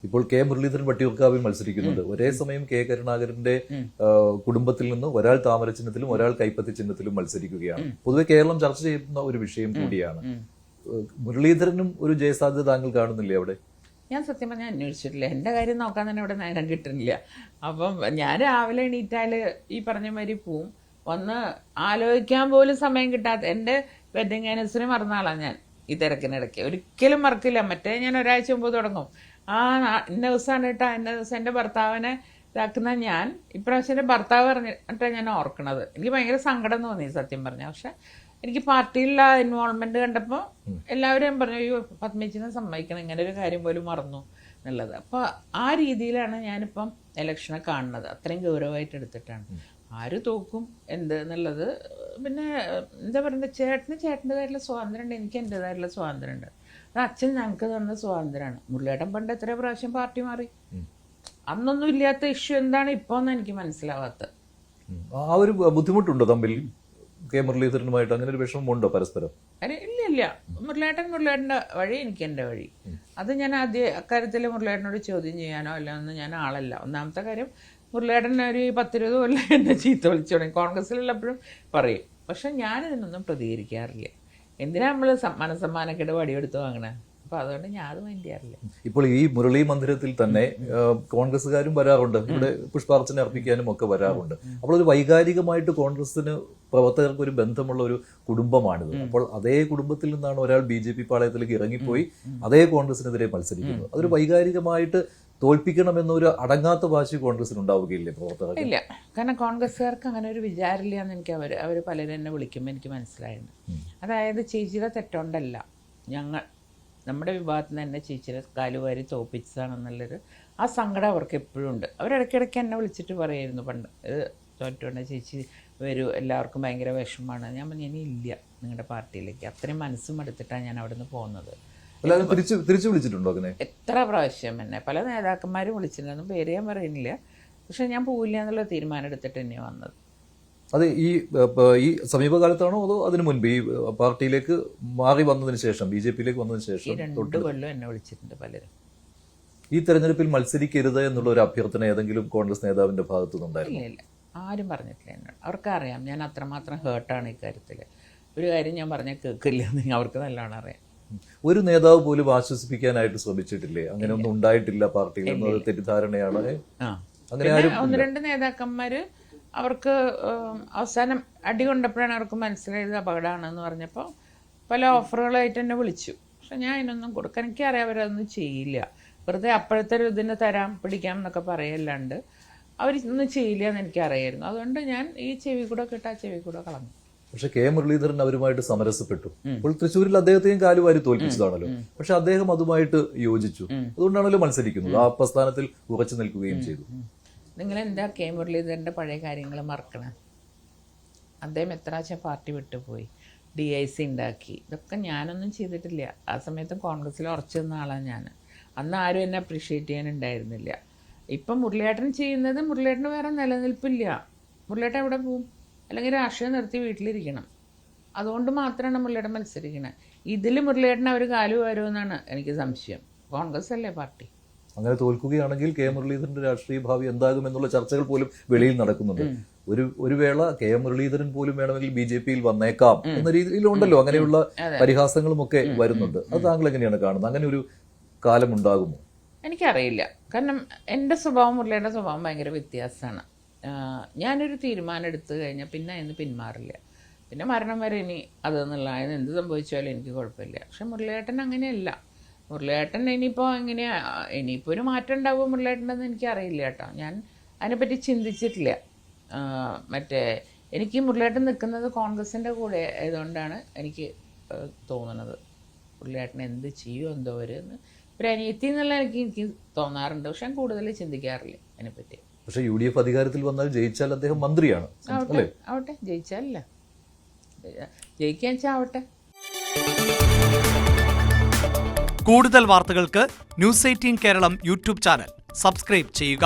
ഇപ്പോൾ കെ മുരളീധരൻ വട്ടിയൂർക്കാവിൽ മത്സരിക്കുന്നുണ്ട്. ഒരേ സമയം കെ കരുണാകരന്റെ കുടുംബത്തിൽ നിന്ന് ഒരാൾ താമര ചിഹ്നത്തിലും ഒരാൾ കൈപ്പത്തി ചിഹ്നത്തിലും മത്സരിക്കുകയാണ്. പൊതുവെ കേരളം ചർച്ച ചെയ്യുന്ന ഒരു വിഷയം കൂടിയാണ്. മുരളീധരനും ഒരു ജയസാധ്യത താങ്കൾ കാണുന്നില്ലേ അവിടെ? ഞാൻ സത്യം പറഞ്ഞാൽ അന്വേഷിച്ചിട്ടില്ല. എൻ്റെ കാര്യം നോക്കാൻ തന്നെ ഇവിടെ നേരം കിട്ടുന്നില്ല. അപ്പം ഞാൻ രാവിലെ എണീറ്റാൽ ഈ പറഞ്ഞ മാതിരി പോവും. വന്ന് ആലോചിക്കാൻ പോലും സമയം കിട്ടാത്ത എൻ്റെ വെഡിങ് ആനിവേഴ്സറി മറന്ന ആളാണ് ഞാൻ. ഈ തിരക്കിനിടയ്ക്ക് ഒരിക്കലും മറക്കില്ല. മറ്റേ ഞാൻ ഒരാഴ്ച മുമ്പ് തുടങ്ങും. ഇന്ന ദിവസമാണ് കേട്ടോ, ഇന്ന ദിവസം എൻ്റെ ഭർത്താവിനെ ഇതാക്കുന്ന ഞാൻ. ഇപ്രാവശ്യം എൻ്റെ ഭർത്താവ് പറഞ്ഞിട്ടാണ് ഞാൻ ഓർക്കണത്. എനിക്ക് ഭയങ്കര സങ്കടം തോന്നി സത്യം പറഞ്ഞാൽ. പക്ഷെ എനിക്ക് പാർട്ടിയിലുള്ള ഇൻവോൾവ്മെന്റ് കണ്ടപ്പോൾ എല്ലാവരും പറഞ്ഞു, അയ്യോ പത്മജിനെ സമ്മതിക്കണം, ഇങ്ങനെ ഒരു കാര്യം പോലും മറന്നു എന്നുള്ളത്. അപ്പോൾ ആ രീതിയിലാണ് ഞാനിപ്പം ഇലക്ഷനെ കാണുന്നത്. അത്രയും ഗൗരവമായിട്ട് എടുത്തിട്ടാണ്. ആര് തോക്കും എന്ത് എന്നുള്ളത്. പിന്നെ എന്താ പറയുക, ചേട്ടൻ്റെതായിട്ടുള്ള സ്വാതന്ത്ര്യമുണ്ട്, എനിക്ക് എൻ്റെതായിട്ടുള്ള സ്വാതന്ത്ര്യമുണ്ട്. അത് അച്ഛൻ ഞങ്ങൾക്ക് തന്ന സ്വാതന്ത്ര്യമാണ്. മുരളിയേട്ടൻ പണ്ട് എത്ര പ്രാവശ്യം പാർട്ടി മാറി. അന്നൊന്നും ഇല്ലാത്ത ഇഷ്യൂ എന്താണ് ഇപ്പോന്ന് എനിക്ക് മനസ്സിലാവാത്തത്. ആ ഒരു ബുദ്ധിമുട്ടുണ്ടോ തമ്മിൽ കെ മുരളീധരനുമായിട്ട്? അങ്ങനെ ഒരു വിഷമമുണ്ടോ പരസ്പരം? ഇല്ല. മുരളിയേട്ടൻ്റെ വഴി, എനിക്ക് എൻ്റെ വഴി. അത് ഞാൻ അക്കാര്യത്തിൽ മുരളിയേട്ടനോട് ചോദ്യം ചെയ്യാനോ അല്ലെന്ന് ഞാൻ ആളല്ല. ഒന്നാമത്തെ കാര്യം, മുരളിയേട്ടൻ ഒരു 10-20 കൊല്ലം എന്നെ ചീത്ത വിളിച്ചു തുടങ്ങി. കോൺഗ്രസ്സിലുള്ളപ്പോഴും പറയും. പക്ഷെ ഞാനിതിനൊന്നും പ്രതികരിക്കാറില്ല. എന്തിനാ നമ്മൾ മനസ്സമ്മാനക്കേട് വടിയെടുത്ത് വാങ്ങണേ? അപ്പൊ അതുകൊണ്ട് ഞാൻ അത് മൈൻഡ് ചെയ്യാറില്ല. ഇപ്പോൾ ഈ മുരളി മന്ദിരത്തിൽ തന്നെ കോൺഗ്രസ്സുകാരും വരാറുണ്ട്, ഇവിടെ പുഷ്പാർച്ചന അർപ്പിക്കാനും ഒക്കെ വരാറുണ്ട്. അപ്പോൾ ഒരു വൈകാരികമായിട്ട് കോൺഗ്രസിന് പ്രവർത്തകർക്ക് ഒരു ബന്ധമുള്ള ഒരു കുടുംബമാണിത്. അപ്പോൾ അതേ കുടുംബത്തിൽ നിന്നാണ് ഒരാൾ BJP പാളയത്തിലേക്ക് ഇറങ്ങിപ്പോയി അതേ കോൺഗ്രസിനെതിരെ മത്സരിക്കുന്നത്. അതൊരു വൈകാരികമായിട്ട് തോൽപ്പിക്കണമെന്നൊരു അടങ്ങാത്ത വാശി കോൺഗ്രസിന് ഉണ്ടാവുകയില്ലേ പ്രവർത്തകർ? ഇല്ല, കാരണം കോൺഗ്രസ്സുകാർക്ക് അങ്ങനെ ഒരു വിചാരമില്ല എന്ന് എനിക്ക് അവർ പലരും എന്നെ വിളിക്കുമ്പോൾ എനിക്ക് മനസ്സിലായിട്ടുണ്ട്. അതായത് ചേച്ചിയുടെ തെറ്റോണ്ടല്ല, നമ്മുടെ വിഭാഗത്തിൽ നിന്ന് തന്നെ ചേച്ചിയുടെ കാലുവാരി തോപ്പിച്ചതാണെന്നുള്ളൊരു ആ സങ്കടം അവർക്ക് എപ്പോഴും ഉണ്ട്. അവരിടയ്ക്കിടയ്ക്ക് എന്നെ വിളിച്ചിട്ട് പറയായിരുന്നു പണ്ട്, തോറ്റുകൊണ്ട് ചേച്ചി വരൂ, എല്ലാവർക്കും ഭയങ്കര വിഷമമാണ്. ഞാൻ പറഞ്ഞു, ഇനി ഇല്ല നിങ്ങളുടെ പാർട്ടിയിലേക്ക്. അത്രയും മനസ്സും എടുത്തിട്ടാണ് ഞാൻ അവിടെ നിന്ന് പോകുന്നത്. തിരിച്ചു വിളിച്ചിട്ടുണ്ടോ അങ്ങനെ? എത്ര പ്രാവശ്യം എന്നെ പല നേതാക്കന്മാരും വിളിച്ചിട്ടുണ്ടെന്നും പേര് ഞാൻ പറയുന്നില്ല. പക്ഷെ ഞാൻ പോവില്ല എന്നുള്ള തീരുമാനം എടുത്തിട്ട് തന്നെയാണ് വന്നത്. അത് ഈ സമീപകാലത്താണോ അതോ അതിനു മുൻപ് ഈ പാർട്ടിയിലേക്ക് മാറി വന്നതിന് ശേഷം, BJPയിലേക്ക് വന്നതിന് ശേഷം? 2 കൊല്ലം എന്നെ വിളിച്ചിട്ടുണ്ട് പലരും. ഈ തെരഞ്ഞെടുപ്പിൽ മത്സരിക്കരുത് എന്നുള്ള ഒരു അഭ്യർത്ഥന ഏതെങ്കിലും കോൺഗ്രസ് നേതാവിന്റെ ഭാഗത്തു നിന്നുണ്ടായിരുന്നു? ഇല്ല, ആരും പറഞ്ഞിട്ടില്ല എന്നോട്. അവർക്കറിയാം ഞാൻ അത്രമാത്രം ഹേർട്ടാണ് ഇക്കാര്യത്തിൽ. ഒരു കാര്യം ഞാൻ പറഞ്ഞാൽ കേൾക്കില്ല എന്ന് അവർക്ക് നല്ലോണം അറിയാം. ഒരു നേതാവ് പോലും ആശ്വസിപ്പിക്കാനായിട്ട് ശ്രമിച്ചിട്ടില്ലേ? അങ്ങനെ ഒന്നും ഉണ്ടായിട്ടില്ല പാർട്ടിയിൽ എന്നൊരു തെറ്റിദ്ധാരണയാണ്. അങ്ങനെ 1-2 നേതാക്കന്മാര് അവർക്ക് അവസാനം അടി കൊണ്ടപ്പോഴാണ് അവർക്ക് മനസ്സിലായത് അപകടമാണെന്ന് പറഞ്ഞപ്പോൾ പല ഓഫറുകളായിട്ട് എന്നെ വിളിച്ചു. പക്ഷെ ഞാൻ ഇതിനൊന്നും കൊടുക്കാൻ, എനിക്കറിയാം അവരതൊന്നും ചെയ്യില്ല. വെറുതെ അപ്പോഴത്തെ ഒരു ഇതിന് തരാം പിടിക്കാം എന്നൊക്കെ പറയല്ലാണ്ട് അവരൊന്നും ചെയ്യില്ല എന്ന് എനിക്കറിയായിരുന്നു. അതുകൊണ്ട് ഞാൻ ഈ ചെവി കൂടെ കേട്ട ആ ചെവി കൂടെ കളഞ്ഞു. പക്ഷെ കെ മുരളീധരൻ അവരുമായിട്ട് സമരസപ്പെട്ടു. ഇപ്പോൾ തൃശ്ശൂരിൽ അദ്ദേഹത്തെയും കാലുവാരി തോൽപ്പിച്ചതാണല്ലോ. പക്ഷെ അദ്ദേഹം അതുമായിട്ട് യോജിച്ചു. അതുകൊണ്ടാണല്ലോ മത്സരിക്കുന്നത്. ആ പ്രസ്ഥാനത്തിൽ ഉറച്ചു നിൽക്കുകയും ചെയ്തു. നിങ്ങളെന്താ കെ മുരളീധരൻ്റെ പഴയ കാര്യങ്ങൾ മറക്കണം? അദ്ദേഹം എത്രാവശ്യം പാർട്ടി വിട്ടുപോയി, DIC ഉണ്ടാക്കി. ഇതൊക്കെ ഞാനൊന്നും ചെയ്തിട്ടില്ല. ആ സമയത്ത് കോൺഗ്രസ്സിൽ ഉറച്ചു നിന്ന ആളാണ് ഞാൻ. അന്ന് ആരും എന്നെ അപ്രീഷിയേറ്റ് ചെയ്യാനുണ്ടായിരുന്നില്ല. ഇപ്പം മുരളിയേട്ടൻ ചെയ്യുന്നത്, മുരളിയേട്ടന് വേറെ നിലനിൽപ്പില്ല. മുരളിയേട്ടൻ എവിടെ പോവും? അല്ലെങ്കിൽ രാഷ്ട്രീയം നിർത്തി വീട്ടിലിരിക്കണം. അതുകൊണ്ട് മാത്രമാണ് മുരളിയേട്ടൻ മത്സരിക്കുന്നത്. ഇതിൽ മുരളിയേട്ടൻ അവർ കാലു വരുമെന്നാണ് എനിക്ക് സംശയം. കോൺഗ്രസ് അല്ലേ പാർട്ടി. അങ്ങനെ തോൽക്കുകയാണെങ്കിൽ കെ മുരളീധരന്റെ രാഷ്ട്രീയ ഭാവി എന്താകും എന്നുള്ള ചർച്ചകൾ പോലും വെളിയിൽ നടക്കുന്നുണ്ട്. ഒരു വേള കെ മുരളീധരൻ പോലും വേണമെങ്കിൽ BJPയിൽ വന്നേക്കാം എന്ന രീതിയിലുണ്ടല്ലോ. അങ്ങനെയുള്ള പരിഹാസങ്ങളും ഒക്കെ വരുന്നുണ്ട്. അത് താങ്കൾ എങ്ങനെയാണ് കാണുന്നത്? അങ്ങനെ ഒരു കാലം ഉണ്ടാകുമോ? എനിക്കറിയില്ല. കാരണം എൻ്റെ സ്വഭാവം മുരളിയുടെ സ്വഭാവം ഭയങ്കര വ്യത്യാസമാണ്. ഞാനൊരു തീരുമാനം എടുത്തു കഴിഞ്ഞാൽ പിന്നെ അതിന് പിന്മാറില്ല. പിന്നെ മരണം വരെ ഇനി അതെന്നുള്ള എന്ത് സംഭവിച്ചാലും എനിക്ക് കുഴപ്പമില്ല. പക്ഷെ മുരളിയേട്ടൻ അങ്ങനെയല്ല. മുരളിയേട്ടൻ ഇനിയിപ്പോൾ ഒരു മാറ്റം ഉണ്ടാവുമോ മുരളിയേട്ടനെന്ന് എനിക്കറിയില്ല കേട്ടോ. ഞാൻ അതിനെപ്പറ്റി ചിന്തിച്ചിട്ടില്ല. എനിക്ക് മുരളിയേട്ടൻ നിൽക്കുന്നത് കോൺഗ്രസിൻ്റെ കൂടെ ആയതുകൊണ്ടാണ് എനിക്ക് തോന്നുന്നത് മുരളിയേട്ടൻ എന്ത് ചെയ്യുമോ എന്തോ എന്ന് ഒരു അനിയത്തി എന്നുള്ള എനിക്ക് തോന്നാറുണ്ട്. പക്ഷെ ഞാൻ കൂടുതൽ ചിന്തിക്കാറില്ല അതിനെപ്പറ്റി. പക്ഷേ UDF അധികാരത്തിൽ വന്നാൽ ജയിച്ചാൽ അദ്ദേഹം മന്ത്രിയാണ്. ആവട്ടെ, ജയിച്ചാലല്ല, ജയിക്കാൻ വെച്ചാൽ ആവട്ടെ. കൂടുതൽ വാർത്തകൾക്ക് News 18 Keralam YouTube channel subscribe ചെയ്യുക.